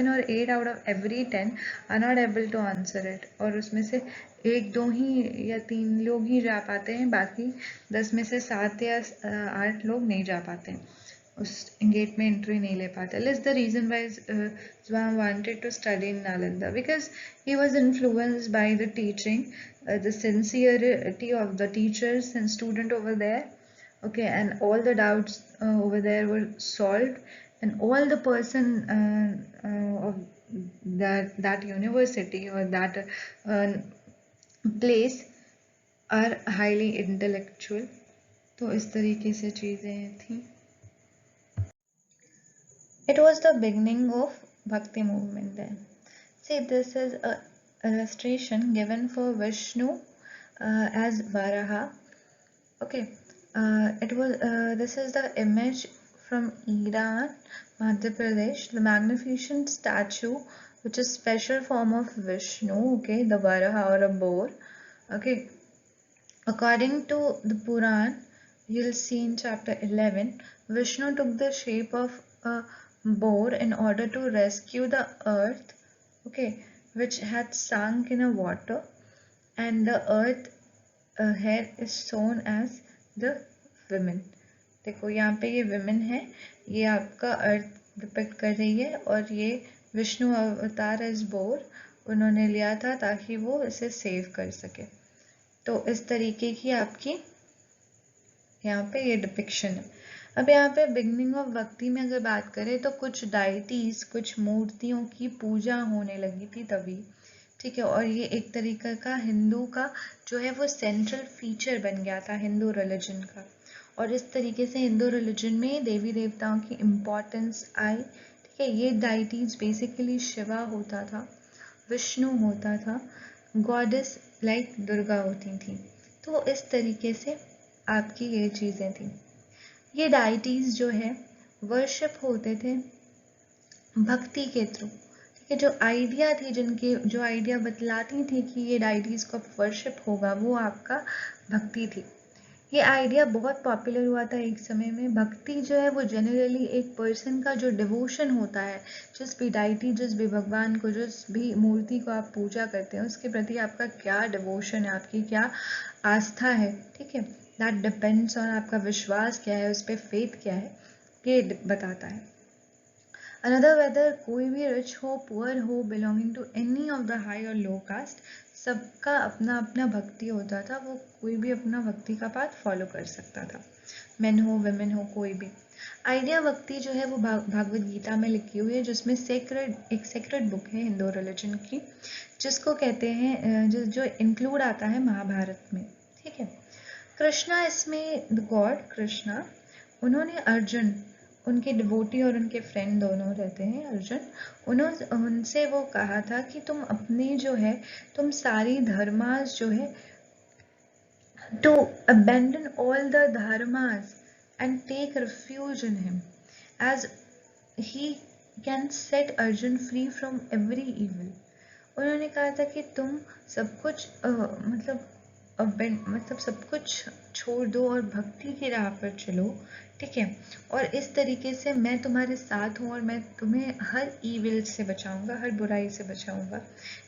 और 8 out of every 10 are not able to answer it. और उसमें से 1 2 ही या 3 लोग ही जा पाते हैं, बाकी 10 में से 7 या 8 लोग नहीं जा पाते हैं, उस गेट में एंट्री नहीं ले पाते। That's the reason why Zhuang wanted to study in Nalanda, because he was influenced by the teaching, the sincerity of the teachers and student over there. Okay, and all the doubts over there were solved, and all the person of that university or that uh, place are highly intellectual. तो इस तरीके से चीज़ें थी। It was the beginning of Bhakti movement then. See, this is a illustration given for Vishnu as Varaha. Okay, this is the image from Iran, Madhya Pradesh, the magnificent statue, which is special form of Vishnu. Okay, the Varaha or a boar. Okay, according to the Puran, you'll see in chapter 11, Vishnu took the shape of a boar in order to rescue the earth, okay, which had sunk in a water, and the earth here is shown as the women. देखो यहाँ पे ये women है, ये आपका अर्थ डिपिक्ट कर रही है, और ये विष्णु अवतार एज बोर उन्होंने लिया था ताकि वो इसे सेव कर सके। तो इस तरीके की आपकी यहाँ पे ये डिपिक्शन है। अब यहाँ पे बिगनिंग ऑफ भक्ति में अगर बात करें तो कुछ डाइटीज, कुछ मूर्तियों की पूजा होने लगी थी तभी, ठीक है। और ये एक तरीका का हिंदू का जो है वो सेंट्रल फीचर बन गया था हिंदू रिलीजन का। और इस तरीके से हिंदू रिलीजन में देवी देवताओं की इम्पोर्टेंस आई, ठीक है। ये डाइटीज बेसिकली शिवा होता था, विष्णु होता था, गॉडेस लाइक दुर्गा होती थी। तो इस तरीके से आपकी ये चीज़ें थी। ये डाइटीज जो है वर्शिप होते थे भक्ति के थ्रू, ठीक है। जो आइडिया थी, जो आइडिया बतलाती थी कि ये डाइटीज का वर्शिप होगा, वो आपका भक्ति थी। ये आइडिया बहुत पॉपुलर हुआ था एक समय में। भक्ति जो है वो जनरली एक पर्सन का जो डिवोशन होता है, जिस भी डाइटी, जिस भी भगवान को, जिस भी मूर्ति को आप पूजा करते हैं, उसके प्रति आपका क्या डिवोशन है, आपकी क्या आस्था है, ठीक है। दैट डिपेंड्स ऑन आपका विश्वास क्या है, उस पर फेथ क्या है, ये बताता है। अनदर वेदर कोई भी रिच हो, पुअर हो, belonging to any of the high और लो कास्ट, सबका अपना अपना भक्ति होता था। वो कोई भी अपना भक्ति का पाथ फॉलो कर सकता था, मेन हो, वेमेन हो, कोई भी। आइडिया भक्ति जो है वो भागवत गीता में लिखी हुई है, जिसमें एक सेक्रेड बुक है हिंदू रिलीजन की, जिसको कहते हैं जो इंक्लूड आता है महाभारत में। ठीक है। कृष्णा इसमें, द गॉड कृष्णा, उन्होंने अर्जुन, उनके डिवोटी और उनके फ्रेंड दोनों रहते हैं अर्जुन, उन्होंने उनसे वो कहा था कि तुम अपने जो है, तुम सारी धर्मास जो है, to abandon all the dharmas and take refuge in him, as he can set Arjun free from every evil. उन्होंने कहा था कि तुम सब कुछ मतलब सब कुछ छोड़ दो और भक्ति की राह पर चलो। ठीक है। और इस तरीके से मैं तुम्हारे साथ हूँ और मैं तुम्हें हर ईविल से बचाऊंगा, हर बुराई से बचाऊंगा।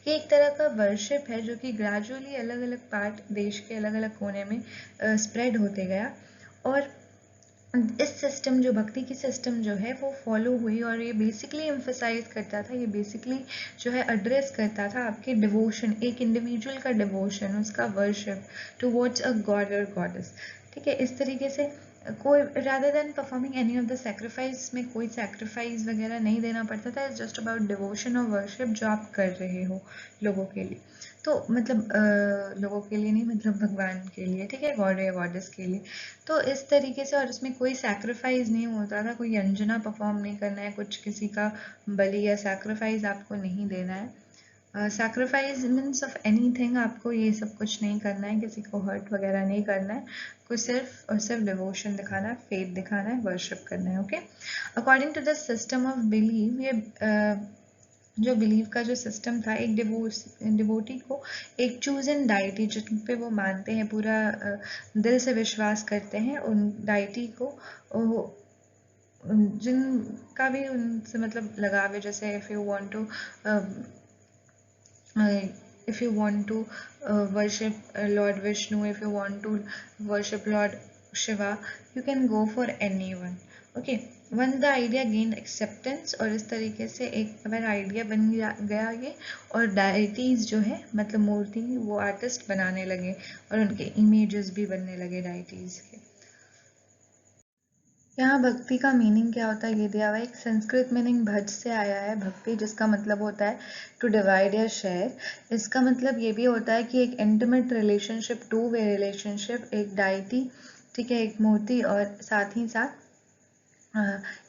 ये एक तरह का वर्शिप है जो कि ग्रेजुअली अलग अलग पार्ट, देश के अलग अलग कोने में स्प्रेड होते गया। और इस सिस्टम, जो भक्ति की सिस्टम जो है वो फॉलो हुई, और ये बेसिकली एम्फसाइज करता था, ये बेसिकली जो है एड्रेस करता था आपके डिवोशन, एक इंडिविजुअल का डिवोशन, उसका वर्शिप टुवर्ड्स अ गॉड और गॉडेस। ठीक है। इस तरीके से कोई, rather than performing any of the sacrifice, में कोई sacrifice वगैरह नहीं देना पड़ता था। It's just about devotion और worship जो आप कर रहे हो लोगों के लिए। तो मतलब लोगों के लिए नहीं, मतलब भगवान के लिए। ठीक है, गॉड या गॉडेस के लिए। तो इस तरीके से, और इसमें कोई सैक्रिफाइस नहीं होता था, कोई अंजना परफॉर्म नहीं करना है, कुछ किसी का बलि या सैक्रिफाइस आपको नहीं देना है। सैक्रिफाइस मीन्स ऑफ एनीथिंग, आपको ये सब कुछ नहीं करना है, किसी को हर्ट वगैरह नहीं करना है, को सिर्फ और सिर्फ डिवोशन दिखाना है, फेथ दिखाना है, वर्शिप करना है। Okay. According to the system of believe, ये जो बिलीव का जो सिस्टम था, एक डिवोटी को एक चूजन डाइटी, जिन पे वो मानते हैं, पूरा दिल से विश्वास करते हैं, उन डाइटी को, जिनका भी उनसे मतलब लगाव है, जैसे if you want to worship Lord Vishnu, if you want to worship Lord Shiva, you can go for anyone. Okay. Once the idea gained acceptance, और इस तरीके से एक अगर आइडिया बन गया ये, और डाइटीज जो है मतलब मूर्ति, वो आर्टिस्ट बनाने लगे और उनके इमेजेस भी बनने लगे डाइटीज के। यहाँ भक्ति का मीनिंग क्या होता है ये दिया हुआ है। एक संस्कृत मीनिंग भज से आया है भक्ति, जिसका मतलब होता है टू डिवाइड या शेयर। इसका मतलब ये भी होता है कि एक intimate relationship, two way relationship, एक डाइटी, ठीक है, एक मूर्ति, और साथ ही साथ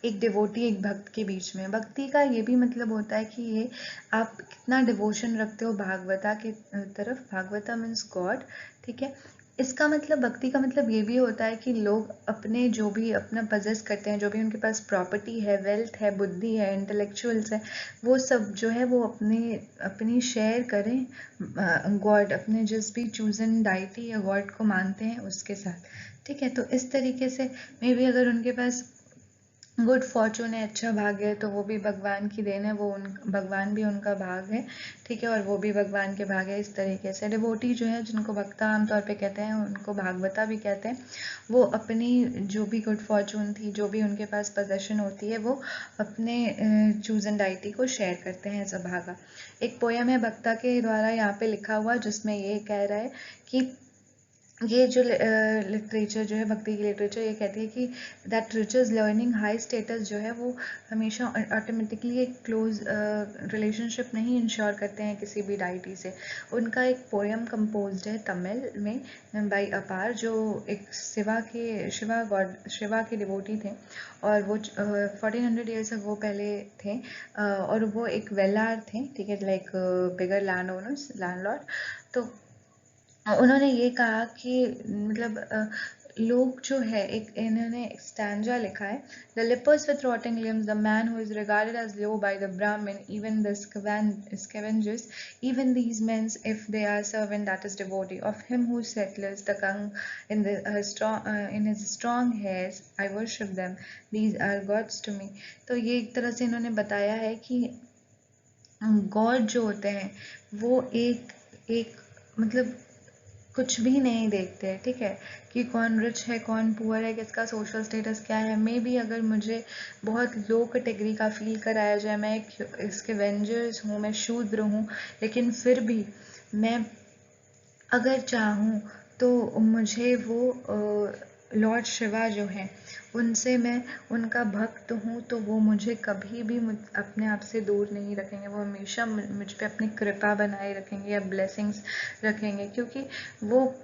एक डिवोटी, एक भक्त के बीच में। भक्ति का ये भी मतलब होता है कि ये आप कितना डिवोशन रखते हो भागवता के तरफ। Bhagavata means God. ठीक है। इसका मतलब, भक्ति का मतलब ये भी होता है कि लोग अपने जो भी अपना पजेस करते हैं, जो भी उनके पास प्रॉपर्टी है, वेल्थ है, बुद्धि है, इंटेलेक्चुअल्स है, वो सब जो है वो अपनी शेयर करें गॉड, अपने जिस भी चूजन डाइटी या गॉड को मानते हैं उसके साथ। ठीक है। तो इस तरीके से मे बी अगर उनके पास गुड फॉर्चून है, अच्छा भाग्य है, तो वो भी भगवान की देन है, वो भगवान भी उनका भाग है। ठीक है। और वो भी भगवान के भाग है। इस तरीके से डिवोटी जो है, जिनको भक्ता आमतौर पे कहते हैं, उनको भागवता भी कहते हैं, वो अपनी जो भी गुड फॉर्चून थी, जो भी उनके पास पोजेशन होती है, वो अपने चूजन डाइटी को शेयर करते हैं एज अ भागा। एक पोयम है भक्ता के द्वारा यहाँ पे लिखा हुआ, जिसमें ये कह रहा है कि ये जो लिटरेचर जो है, भक्ति की लिटरेचर, ये कहती है कि दैट रिचर्स लर्निंग हाई स्टेटस जो है, वो हमेशा ऑटोमेटिकली एक क्लोज रिलेशनशिप नहीं इंश्योर करते हैं किसी भी डाइटी से। उनका एक पोएम कंपोज्ड है तमिल में बाय अपार, जो एक शिवा के डिवोटी थे, और वो 1400 ईयर्स अगो पहले थे, और वो एक वेलार थे। ठीक है, like bigger land owners, landlord. तो उन्होंने ये कहा कि मतलब लोग जो है, एक इन्होंने स्टैंजा लिखा है, the lepers with rotting limbs, the man who is regarded as low by the Brahmin, even the scavengers, even these men, if they are servant, that is devotee of him who settles the kung in his strong hairs, I worship them, these are gods to me। तो ये एक तरह से इन्होंने बताया है कि गॉड जो होते हैं वो एक एक मतलब कुछ भी नहीं देखते हैं। ठीक है, कि कौन रिच है, कौन पुअर है, किसका सोशल स्टेटस क्या है। मे बी अगर मुझे बहुत लो कैटेगरी का फील कराया जाए, मैं इसके वेंजर्स हूँ, मैं शूद्र हूँ, लेकिन फिर भी मैं अगर चाहूँ तो मुझे वो लॉर्ड शिवा जो हैं उनसे मैं उनका भक्त हूँ, तो वो मुझे कभी भी अपने आप से दूर नहीं रखेंगे, वो हमेशा मुझ पे अपनी कृपा बनाए रखेंगे या ब्लेसिंग्स रखेंगे, क्योंकि वो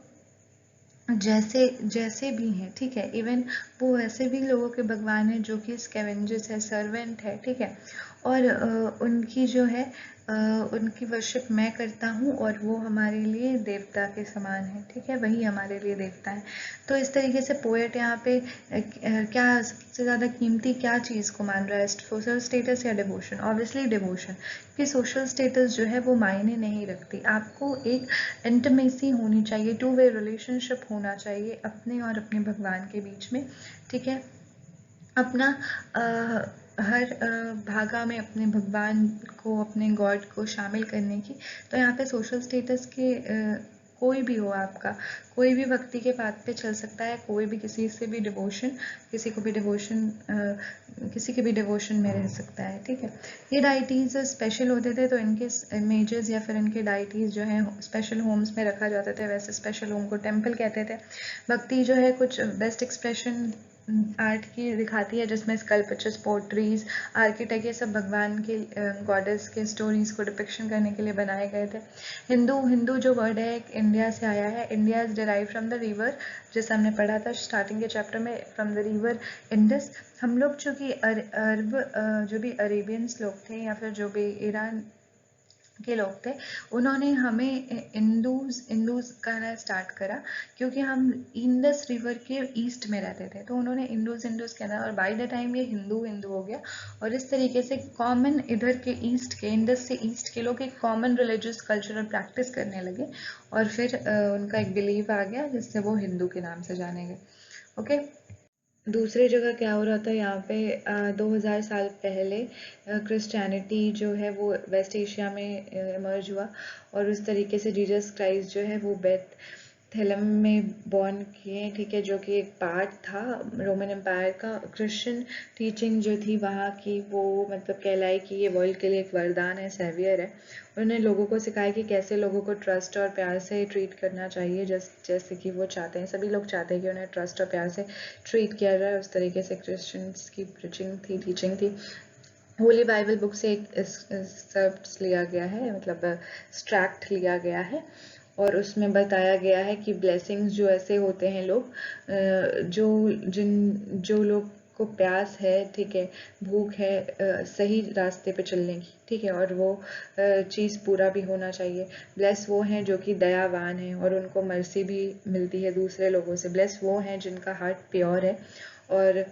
जैसे जैसे भी हैं, ठीक है, इवन वो वैसे भी लोगों के भगवान हैं जो कि स्कैवेंजर्स है, सर्वेंट है, ठीक है, और उनकी जो है उनकी वर्शिप मैं करता हूँ और वो हमारे लिए देवता के समान है, ठीक है, वही हमारे लिए देवता है। तो इस तरीके से पोएट यहाँ पे क्या सबसे ज़्यादा कीमती क्या चीज़ को मान रहा है, सोशल स्टेटस या डिवोशन? ऑब्वियसली डिवोशन, क्योंकि सोशल स्टेटस जो है वो मायने नहीं रखती, आपको एक इंटीमेसी होनी चाहिए, टू वे रिलेशनशिप होना चाहिए अपने और अपने भगवान के बीच में, ठीक है, अपना हर भागा में अपने भगवान को, अपने गॉड को शामिल करने की। तो यहाँ पे सोशल स्टेटस के कोई भी हो आपका, कोई भी भक्ति के पाथ पे चल सकता है, कोई भी किसी से भी डिवोशन, किसी को भी डिवोशन किसी के भी डिवोशन में रह सकता है, ठीक है। ये डाइटीज़ स्पेशल होते थे तो इनके इमेजेस या फिर इनके डाइटीज़ जो हैं स्पेशल होम्स में रखा जाते थे, वैसे स्पेशल होम को टेम्पल कहते थे। भक्ति जो है कुछ बेस्ट एक्सप्रेशन आर्ट की दिखाती है, जिसमें स्कल्पचर्स, पोट्रीज, आर्किटेक्ट, ये सब भगवान के गॉडेस के स्टोरीज को डिपिक्शन करने के लिए बनाए गए थे। हिंदू हिंदू जो वर्ड है एक इंडिया से आया है, India is derive from the river, जैसे हमने पढ़ा था स्टार्टिंग के चैप्टर में, फ्रॉम द रिवर इंडस। हम लोग जो कि अरब जो भी अरेबियंस लोग थे या फिर जो भी ईरान के लोग थे, उन्होंने हमें इंडूज इंडूज कहना स्टार्ट करा, क्योंकि हम इंडस रिवर के ईस्ट में रहते थे, तो उन्होंने इंडूज इंडूज कहना, और बाय द टाइम ये हिंदू हिंदू हो गया, और इस तरीके से कॉमन इधर के ईस्ट के, इंडस से ईस्ट के लोग एक कॉमन रिलीजियस कल्चरल प्रैक्टिस करने लगे, और फिर उनका एक बिलीव आ गया जिससे वो हिंदू के नाम से जाने गए। ओके, दूसरी जगह क्या हो रहा था यहाँ पे 2000 साल पहले क्रिश्चियनिटी जो है वो वेस्ट एशिया में इमर्ज हुआ, और उस तरीके से जीसस क्राइस्ट जो है वो बेथलेहम में बॉर्न किए, ठीक है, जो कि एक पार्ट था रोमन एम्पायर का। क्रिश्चियन टीचिंग जो थी वहाँ की वो मतलब कहलाई कि ये वर्ल्ड के लिए एक वरदान है, सेवियर है। उन्होंने लोगों को सिखाया कि कैसे लोगों को ट्रस्ट और प्यार से ट्रीट करना चाहिए, जैसे कि वो चाहते हैं, सभी लोग चाहते हैं कि उन्हें ट्रस्ट और प्यार से ट्रीट किया जाए, उस तरीके से क्रिश्चियंस की प्रीचिंग थी, टीचिंग थी। होली बाइबल बुक से एक एक्सर्प्ट लिया गया है, मतलब एक्सट्रैक्ट लिया गया है, और उसमें बताया गया है कि ब्लेसिंग्स जो ऐसे होते हैं लोग जो लोग को प्यास है, ठीक है, भूख है सही रास्ते पे चलने की, ठीक है, और वो चीज़ पूरा भी होना चाहिए। ब्लेस वो हैं जो कि दयावान हैं और उनको मर्सी भी मिलती है दूसरे लोगों से। ब्लेस वो हैं जिनका हार्ट प्योर है और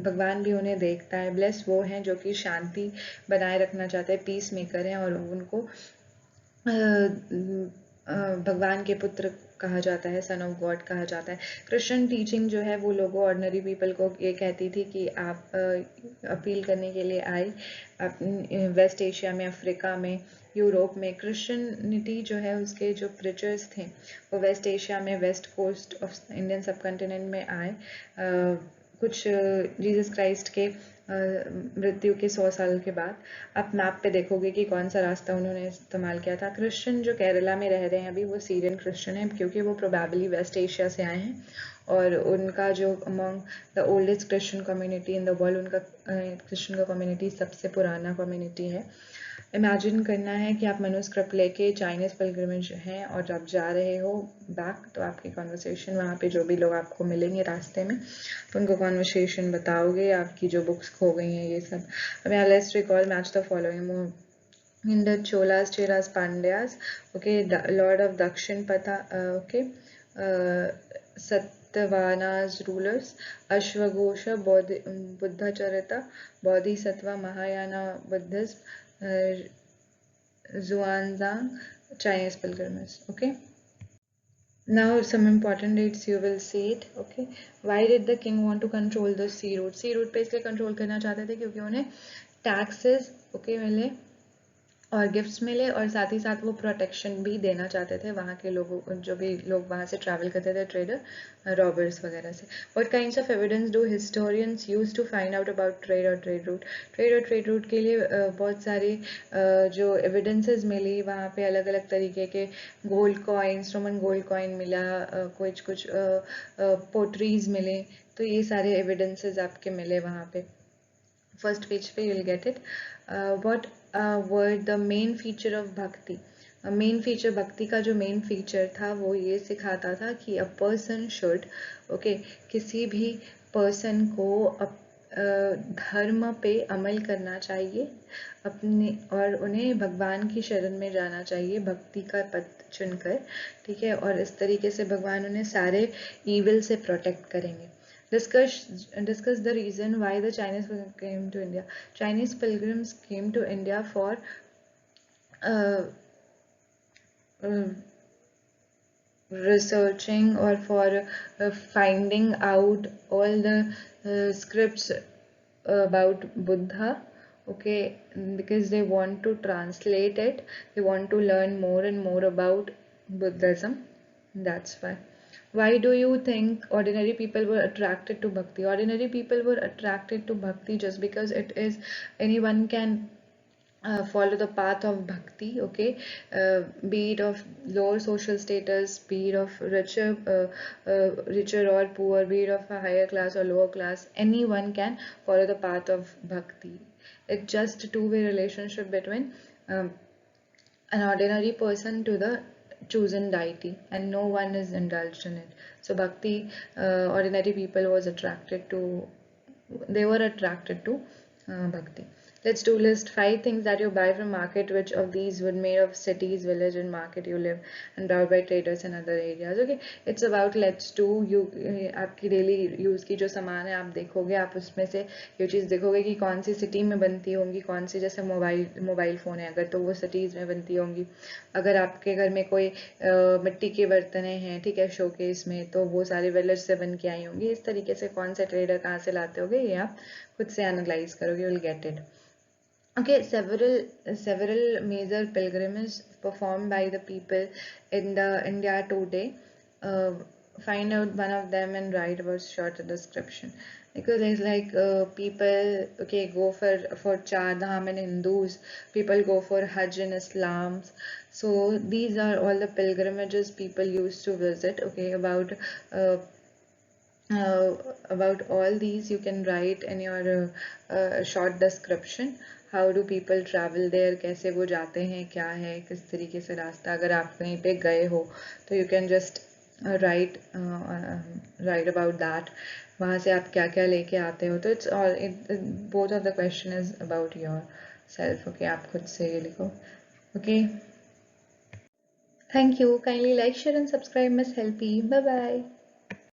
भगवान भी उन्हें देखता है। ब्लेस वो हैं जो कि शांति बनाए रखना चाहते हैं, पीस मेकर हैं, और उनको भगवान के पुत्र कहा जाता है, सन ऑफ गॉड कहा जाता है। क्रिश्चियन टीचिंग जो है वो लोगों, ऑर्डिनरी पीपल को ये कहती थी कि आप अपील करने के लिए आए वेस्ट एशिया में, अफ्रीका में, यूरोप में। क्रिश्चियनिटी जो है उसके जो प्रीचर्स थे वो वेस्ट एशिया में, वेस्ट कोस्ट ऑफ इंडियन सब कॉन्टिनेंट में आए। कुछ जीसस क्राइस्ट के मृत्यु के 100 साल के बाद आप मैप पे देखोगे कि कौन सा रास्ता उन्होंने इस्तेमाल किया था। क्रिश्चियन जो केरला में रह रहे हैं अभी वो सीरियन क्रिश्चियन है, क्योंकि वो प्रोबेबली वेस्ट एशिया से आए हैं, और उनका जो among the oldest Christian community in the world, उनका क्रिश्चियन का कम्युनिटी सबसे पुराना कम्युनिटी है। इमेजिन करना है कि आप मनुस्क्रिप्ट लेके चाइनीज पिलग्रिमेज हैं और आप जा रहे हो बैक, तो आपकी कॉन्वर्सेशन वहाँ पे जो भी लोग आपको मिलेंगे रास्ते में, तो उनको कॉन्वर्सेशन बताओगे, आपकी जो बुक्स खो गई हैं ये सब। अब यहाँ let's recall match the following in the Cholas, Cheras, Pandyas, okay, the Lord of Dakshinpatha, okay, Satyavana's rulers, Ashwagosha, Buddhacharita, Bodhisattva, Mahayana Buddhism, Zhuangzang, Chinese pilgrims, okay. Now some important dates you will see it, okay. Why did the king want to control the sea route पे इसलिए control करना चाहते थे क्योंकि उन्हें taxes, okay, मिले, और गिफ्ट्स मिले, और साथ ही साथ वो प्रोटेक्शन भी देना चाहते थे वहाँ के लोगों, जो भी लोग वहाँ से ट्रैवल करते थे, ट्रेडर रॉबर्स वगैरह से. What kinds of evidence do historians use to find out about trade और ट्रेड रूट. ट्रेड और ट्रेड रूट के लिए बहुत सारी जो एविडेंसेस मिली वहाँ पे, अलग अलग तरीके के gold coins, Roman gold coin मिला, कुछ पोट्रीज मिले. तो ये सारे एविडेंसेस आपके मिले वहाँ पे. फर्स्ट पेज पे you'll get it. What were the main feature of bhakti? Main feature, भक्ति का जो मेन फीचर था वो ये सिखाता था कि अ पर्सन शुड, ओके, किसी भी पर्सन को धर्म पे अमल करना चाहिए अपने, और उन्हें भगवान की शरण में जाना चाहिए भक्ति का पथ चुनकर, ठीक है. और इस तरीके से भगवान उन्हें सारे ईविल से प्रोटेक्ट करेंगे. Discuss the reason why the Chinese came to India. Chinese pilgrims came to India for uh, uh, researching, or for finding out all the scripts about Buddha, okay, because they want to translate it, they want to learn more and more about Buddhism. That's why. Why do you think ordinary people were attracted to bhakti? Ordinary people were attracted to bhakti just because it is, anyone can follow the path of bhakti, okay, be it of lower social status, be it of richer or poor, be it of a higher class or lower class, anyone can follow the path of bhakti. It's just a two-way relationship between an ordinary person to the chosen deity, and no one is indulged in it. So bhakti, ordinary people was attracted to, they were attracted to bhakti. Let's do list 5 things that you buy from market. Which of these were made of cities, village and market you live, and brought by traders in other areas. Okay, it's about let's do you. आपकी डेली यूज़ की जो सामान है आप देखोगे, आप उसमें से ये चीज़ देखोगे कि कौन सी सिटी में बनती होंगी, कौन सी, जैसे मोबाइल फ़ोन है अगर, तो वो सिटीज़ में बनती होंगी. अगर आपके घर में कोई मिट्टी के बर्तन हैं, ठीक है, शोकेस में, तो वो सारे विलेज से बन के आई होंगी. इस तरीके से कौन से ट्रेडर कहाँ से लाते होंगे, ये आप खुद से एनालाइज करोगे, will get it. Okay, several major pilgrimages performed by the people in the India today. Uh, find out one of them and write about short description. Because there's like people, okay, go for Char Dham in Hindus. People go for Hajj in Islam. So these are all the pilgrimages people used to visit. Okay, uh, about all these you can write in your short description. How do people travel there, कैसे वो जाते हैं, क्या है, किस तरीके से रास्ता, अगर आप कहीं पे गए हो तो you can just write about that. वहाँ से आप क्या क्या लेके आते हो. तो it's all, both of the question is about yourself. Okay, आप खुद से ये लिखो. Okay, thank you. Kindly like, share and subscribe miss helpy. Bye bye.